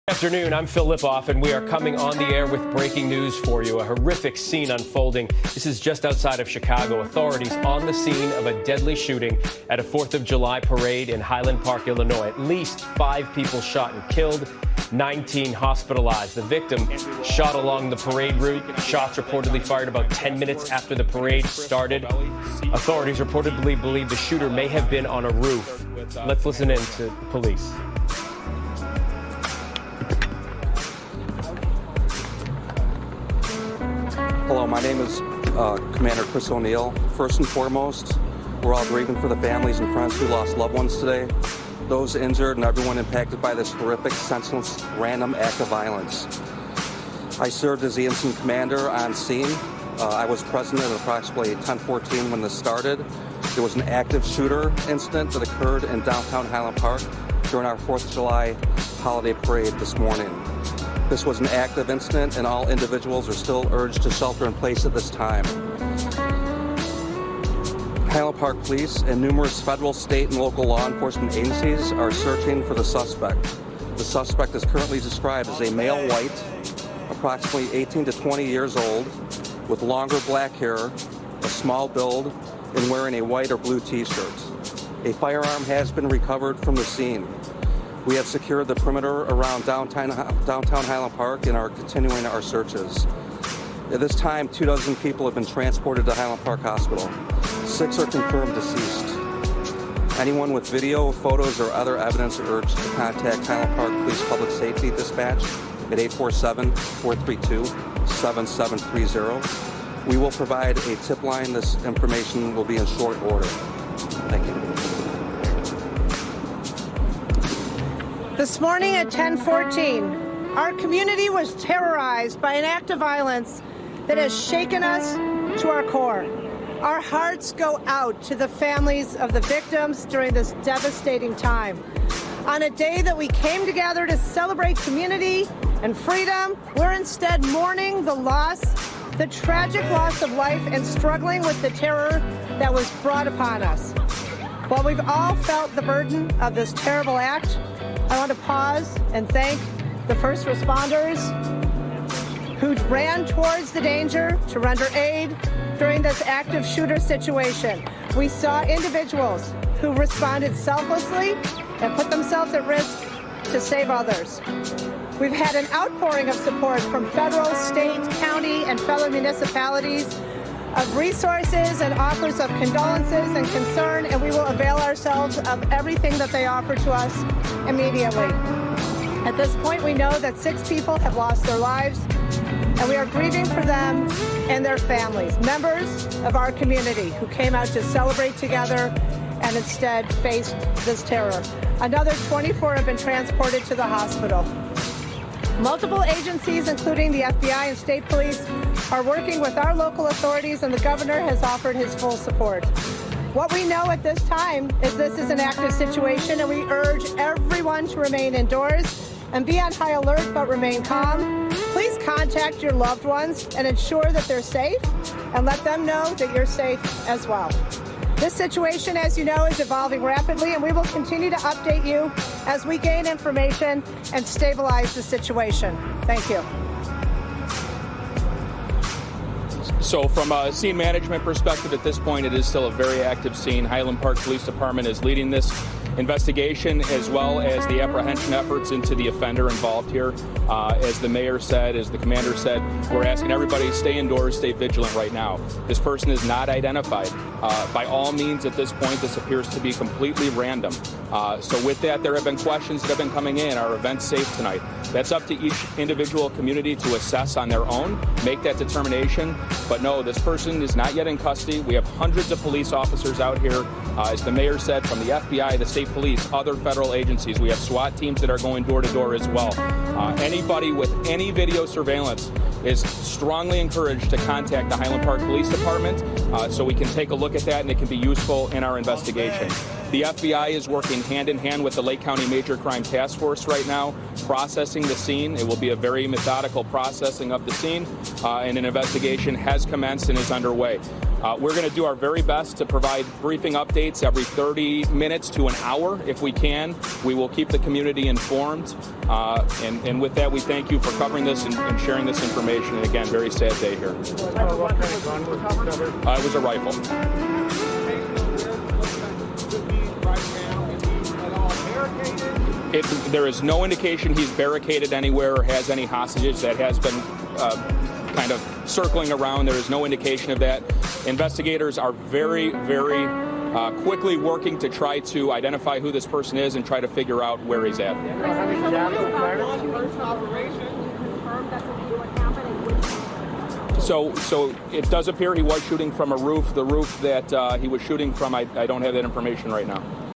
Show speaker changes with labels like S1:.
S1: Afternoon, I'm Phil Lipoff, and we are coming on the air with breaking news for you. A horrific scene unfolding. This is just outside of Chicago. Authorities on the scene of a deadly shooting at a 4th of July parade in Highland Park, Illinois. At least 5 people shot and killed, 19 hospitalized. The victim shot along the parade route. Shots reportedly fired about 10 minutes after the parade started. Authorities reportedly believe the shooter may have been on a roof. Let's listen in to police.
S2: Hello, my name is Commander Chris O'Neill. First and foremost, we're all grieving for the families and friends who lost loved ones today, those injured, and everyone impacted by this horrific, senseless, random act of violence. I served as the incident commander on scene. I was present at approximately 10:14 when this started. There was an active shooter incident that occurred in downtown Highland Park during our 4th of July holiday parade this morning. This was an active incident, and all individuals are still urged to shelter in place at this time. Highland Park Police and numerous federal, state, and local law enforcement agencies are searching for the suspect. The suspect is currently described as a male white, approximately 18 to 20 years old, with longer black hair, a small build, and wearing a white or blue t-shirt. A firearm has been recovered from the scene. We have secured the perimeter around downtown Highland Park and are continuing our searches. At this time, 24 people have been transported to Highland Park Hospital. 6 are confirmed deceased. Anyone with video, photos, or other evidence are urged to contact Highland Park Police Public Safety Dispatch at 847-432-7730. We will provide a tip line. This information will be in short order. Thank you.
S3: This morning at 10:14, our community was terrorized by an act of violence that has shaken us to our core. Our hearts go out to the families of the victims during this devastating time. On a day that we came together to celebrate community and freedom, we're instead mourning the tragic loss of life and struggling with the terror that was brought upon us. While we've all felt the burden of this terrible act, I want to pause and thank the first responders who ran towards the danger to render aid during this active shooter situation. We saw individuals who responded selflessly and put themselves at risk to save others. We've had an outpouring of support from federal, state, county, and fellow municipalities of resources and offers of condolences and concern, and we will avail ourselves of everything that they offer to us immediately. At this point, we know that 6 people have lost their lives, and we are grieving for them and their families, members of our community who came out to celebrate together and instead faced this terror. Another 24 have been transported to the hospital. Multiple agencies, including the FBI and state police, are working with our local authorities, and the governor has offered his full support. What we know at this time is this is an active situation, and we urge everyone to remain indoors and be on high alert but remain calm. Please contact your loved ones and ensure that they're safe, and let them know that you're safe as well. This situation, as you know, is evolving rapidly, and we will continue to update you as we gain information and stabilize the situation. Thank you.
S4: So from a scene management perspective, at this point, it is still a very active scene. Highland Park Police Department is leading this investigation, as well as the apprehension efforts into the offender involved here. As the mayor said, as the commander said, we're asking everybody to stay indoors, stay vigilant right now. This person is not identified. By all means, at this point, this appears to be completely random. So with that, there have been questions that have been coming in. Are events safe tonight? That's up to each individual community to assess on their own, make that determination. But no, this person is not yet in custody. We have hundreds of police officers out here, as the mayor said, from the FBI, the state police, other federal agencies. We have SWAT teams that are going door to door as well. Anybody with any video surveillance is strongly encouraged to contact the Highland Park Police Department so we can take a look at that and it can be useful in our investigation. The FBI is working hand in hand with the Lake County Major Crime Task Force right now, processing the scene. It will be a very methodical processing of the scene, and an investigation has commenced and is underway. We're going to do our very best to provide briefing updates every 30 minutes to an hour if we can. We will keep the community informed. And with that, we thank you for covering this and sharing this information. And again, very sad day here.
S5: What kind of gun was discovered?
S4: It was a rifle. There is no indication he's barricaded anywhere or has any hostages. That has been kind of circling around. There is no indication of that. Investigators are very, very quickly working to try to identify who this person is and try to figure out where he's at. So it does appear he was shooting from a roof. The roof that he was shooting from, I don't have that information right now.